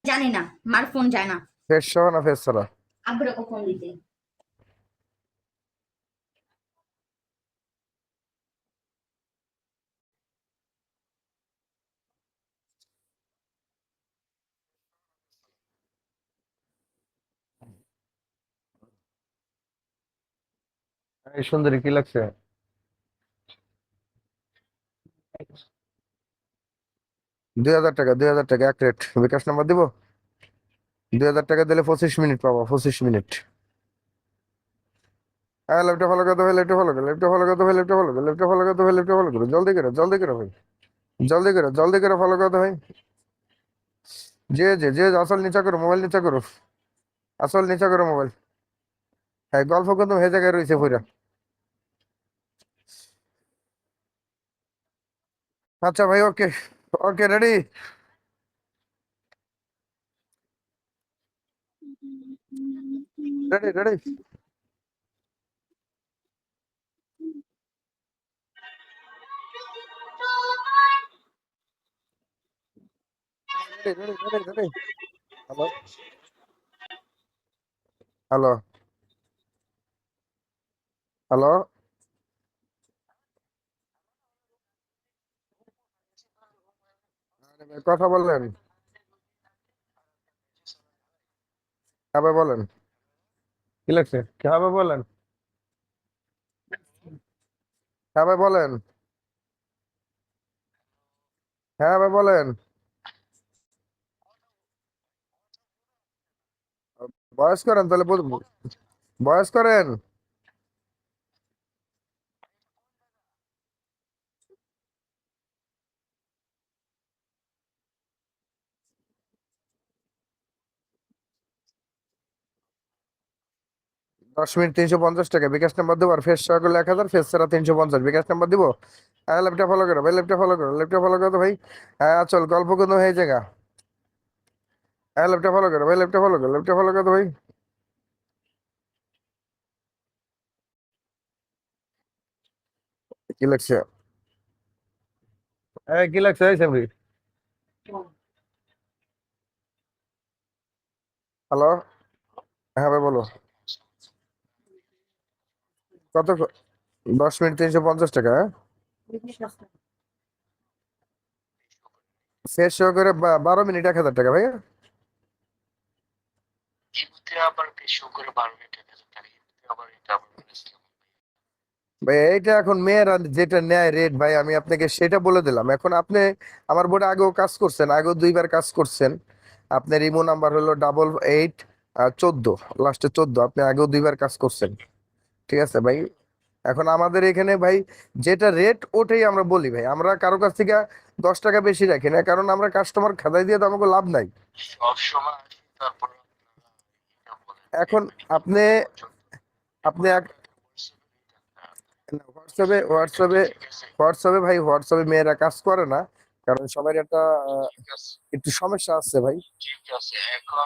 জানি না, মার ফোন যায় না। ফেস সহ না ফেস ছাড়া? আব্বুরে ফোন দিতে। এই সুন্দরী কি লাগছে? 2000 টাকা, 2000 টাকা এক রেট। বিকাশ নাম্বার দিব? 2000 টাকা দিলে 25 মিনিট পাবো, 25 মিনিট। হ্যাঁ, ল্যাপটপ ফলো করতে হবে, ল্যাপটপ ফলো করো, ল্যাপটপ ফলো করতে হবে, ল্যাপটপ ফলো করো, ল্যাপটপ ফলো করতে হবে, ল্যাপটপ ফলো করো, জলদি করো, জলদি করো ভাই, জলদি করো, জলদি করে ফলো করতে হয়। যে আসল নিচা করো, মোবাইল নিচা করো, আসল নিচা করো মোবাইল। হ্যাঁ, গল্প কিন্তু হয়ে জায়গায় রয়েছে পুরা। আচ্ছা ভাই, okay, okay, ready. Ready, ready, ready, ready, ready, ready. Hello, hello, hello. কথা বললেন? কিভাবে বলেন? কি লাগছে? কিভাবে বলেন? কিভাবে বলেন? হ্যাঁ ভাই বলেন। বয়স করেন তাহলে বয়স করেন। 10 মিনিট 350 টাকা। বিকাশ নাম্বার দেবো, আর ফেস সহ করলে 1000, ফেস ছাড়া 350। বিকাশ নাম্বার দিব। হ্যাঁ, ল্যাপটপ ফলো করো ভাই, ল্যাপটপ ফলো করো, ল্যাপটপ ফলো করো তো ভাই। হ্যাঁ চল, গল্প কিন্তু হয়ে জায়গা। হ্যাঁ, ল্যাপটপ ফলো করো ভাই, ল্যাপটপ ফলো করো, ল্যাপটপ ফলো করো তো ভাই। কি লাগছে? এই কি লাগছে এই সামরি? হ্যালো। হ্যাঁ ভাই বলো। কত 10 মিনিট 350 টাকা, হ্যাঁ? ফেস সহ করে 12 মিনিট 1000 টাকা ভাই। এমনিতে আবার বেশি করে 12 মিনিট 1,000 টাকা, এমনিতে আবার এটা আবার বলেছিলাম। ভাই এইটা এখন মেয়েরা যেটা নেয় রেট ভাই, আমি আপনাকে সেটা বলে দিলাম। এখন আপনি আমার বোর্ডে আগেও কাজ করছেন, আগেও 2বার কাজ করছেন। আপনার ইমো নাম্বার হলো 8814, লাস্টে 14। আপনি আগেও 2বার কাজ করছেন, ঠিক আছে ভাই। এখন আমাদের এখানে ভাই যেটা রেট ওটাই আমরা বলি ভাই। আমরা কারো কাছ থেকে 10 টাকা বেশি রাখি না, কারণ আমরা কাস্টমার খেদাই দিয়ে তো আমাকে লাভ নাই। সব সময় আসি, তারপরে আপনারা এটা বলেন যে এখন মানে আপনি জন- আপনি এখন এক আপনাদের হোয়াটসঅ্যাপে হোয়াটসঅ্যাপে ঠিক আছে, হোয়াটসঅ্যাপে ভাই, হোয়াটসঅ্যাপে মেয়েরা কাজ করে না, কারণ সবার একটা ঠিক আছে, একটু সমস্যা আছে ভাই। ঠিক আছে। এখন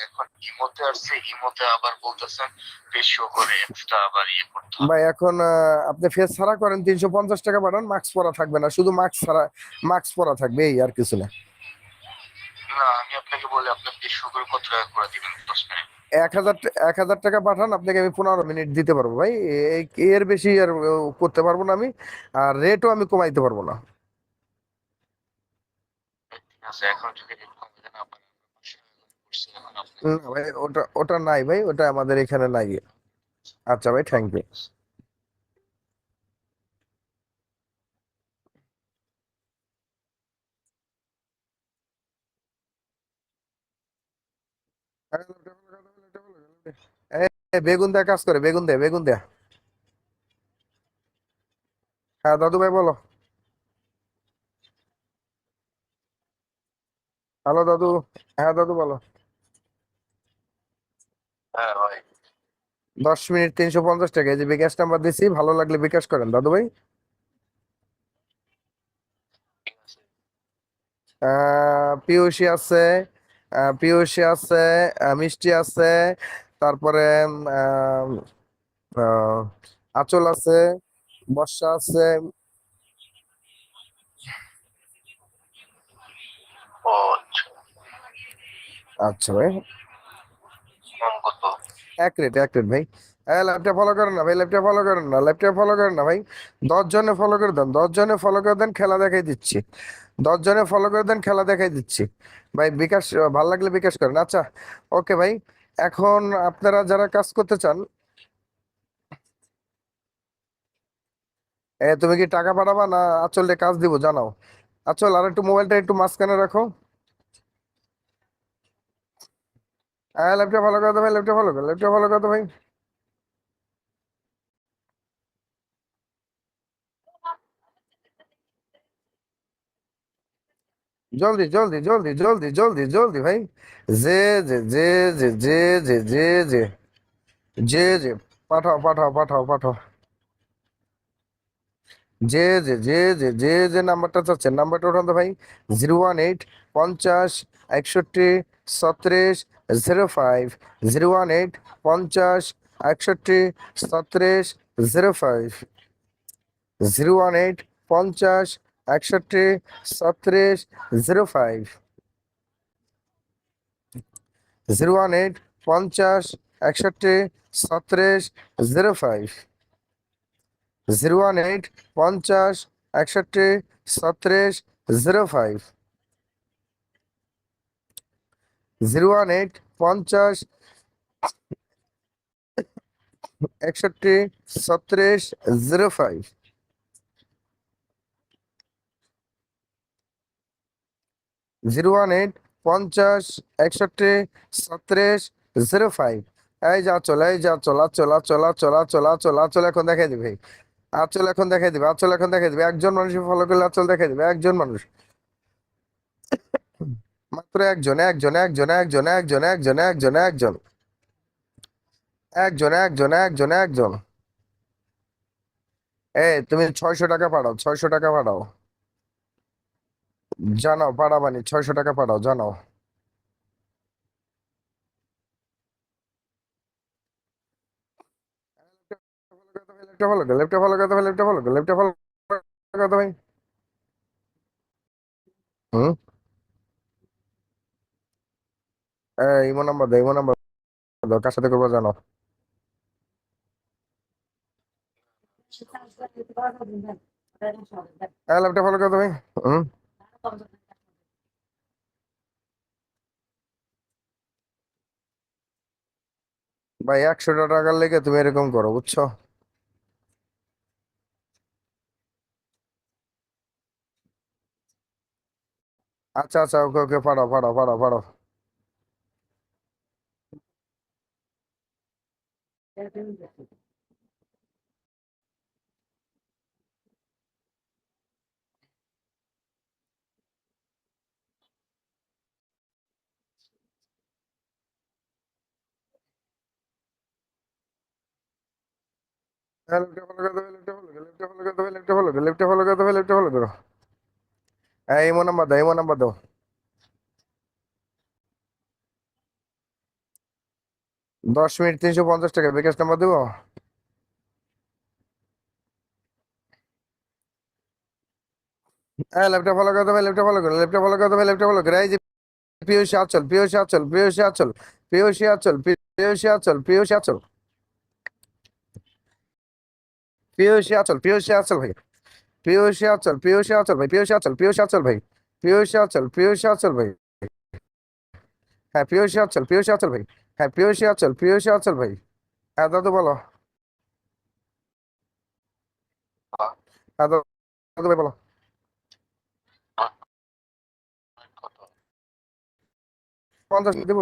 এখন ইমোতে আসছে, ইমোতে আবার বলতেছেন বেশি করে এক্সট্রা আবার ইয়ে করতে হবে। ভাই এখন আপনি ফেস ছাড়া করেন, 350 টাকা পাঠান, মাস্ক পরা থাকবে না, শুধু মাস্ক ছাড়া, মাস্ক পরা থাকবে, এই আর কিছু না। না, আমি আপনাকে বলি আপনি বেশি করে কত টাকা করে দিবেন 10 মিনিট? 1000, 1000 টাকা পাঠান, আপনাকে আমি 15 মিনিট দিতে পারবো ভাই। এর বেশি আর করতে পারবো না আমি। আর রেটও আমি কমাইতে পারবো না। ঠিক আছে, এখন যদি রেট কমে দেন আপনার 500 টাকা করে করছি, এখন আপনি না ভাই, ওটা ওটা নাই ভাই, ওটা আমাদের এখানে নাই। আচ্ছা ভাই, থ্যাংক ইউ। বেগুন দেয়া কাজ করে, বেগুন দেয়া, বেগুন দেয়া। হ্যাঁ দাদু ভাই বলো। হ্যালো দাদু। হ্যাঁ দাদু বলো। হ্যাঁ ভাই, 10 মিনিট 350 টাকা, এই যে বিকাশ নাম্বার দিছি, ভালো লাগলে বিকাশ করেন দাদু ভাই। ঠিক আছে। পিউসি আছে, পিউসি আছে, মিষ্টি আছে, তারপরে আম, আহ, আঁচল আছে, বর্ষা আছে। ও আচ্ছা। আচ্ছা ভাই, ফোন কত? এক রেট ভাই। ল্যাপটপ ফলো করেন না ভাই, ল্যাপটপ ফলো করেন না, ল্যাপটপ ফলো করেন না ভাই। 10 জনে ফলো করে দেন, 10 জনে ফলো করে দেন, খেলা দেখাই দিচ্ছি। 10 জনে ফলো করে দেন, খেলা দেখাই দিচ্ছি। ভাই বিকাশ, ভাল লাগলে বিকাশ করেন। আচ্ছা, ওকে ভাই। এখন আপনারা যারা কাজ করতে চান, তুমি কি টাকা পাঠাবা না আচলে কাজ দিব জানাও। আচল, আর একটু মোবাইলটা একটু মাঝখানে রাখো। ল্যাপটপ ফলো করে দো ভাই, ল্যাপটপ ফলো করো, ল্যাপটপ ফলো করে দো ভাই। জলদি জলদি জলদি জলদি জলদি জলদি ভাই। যে যে যে যে যে যে যে যে পাঠাও পাঠাও পাঠাও পাঠাও। যে নাম্বারটা চাচ্ছেন নাম্বারটা উঠান তো ভাই। 018 50 61 37 05। 018 50 61 37 05। 018 50 61 37 05। 018 50 61 37 05। 018 50 61 37 05। 018 50 61 37 05। 018 50 61 37 05। এই যা চল, এই যা চলা চলা চলা চলা চলা চলা চল, এখন দেখাই দিবে। আচল এখন দেখাই দিবে, আচল এখন দেখাই দিবে। একজন মানুষ ফলো করলে আচল দেখাই দিবে, একজন মানুষ। মাত্র একজন একজন একজন একজন একজন একজন একজন একজন একজন একজন একজন একজন। তুমি 600 টাকা পাঠাও, 600 টাকা পাঠাও। জানাও পাঠাবানি, 600 টাকা পাঠাও জানাও। লেফটে ফলো করো, লেফটে ফলো করো, লেফটে ফলো করো, লেফটে ফলো করো ভাই। হুম। ইমো নাম্বার দাও, ইমো নাম্বার দাও, কার সাথে করবো জানো। লেফটে ফলো করো ভাই। হুম। ভাই 100 টাকার লেগে তুমি এরকম করো, বুঝছো। আচ্ছা আচ্ছা, ওকে ওকে, পাঠাও পাঠাও পাঠাও পাঠাও। লেফটে ফলো করো, লেফটে ফলো করো, লেফটে ফলো করো, লেফটে ফলো করো, লেফটে ফলো করো, লেফটে ফলো করো। ইমো নাম্বার দাও, ইমো নাম্বার দাও। 10 মিনিট 350 টাকা, বিকাশ নাম্বার দেবো। ল্যাপটপ ফলো করতে হবে, ল্যাপটপ ফলো করো, ল্যাপটপ ফলো করতে হবে, ল্যাপটপ ফলো করো। এই যে পিয়সী আচল, পিয়সী আচল, পিয়সী আচল, পিয়সী আচল, পিয়সী আচল, পিয়সী আচল, পিয়সী আচল, পিয়সী আচল ভাই। পিয়সী আচল, পিয়সী আচল ভাই, পিয়সী আচল, পিয়সী আচল ভাই। পিয়সী আচল, পিয়সী আচল ভাই। হ্যাঁ পিয়সী আচল, পিয়সী আচল ভাই। হ্যাঁ পিয়সী আচল, পিয়সী আচল ভাই। হ্যাঁ দাদু বলো। হ্যাঁ দাদু ভাই বলো। কত? 50 দিব।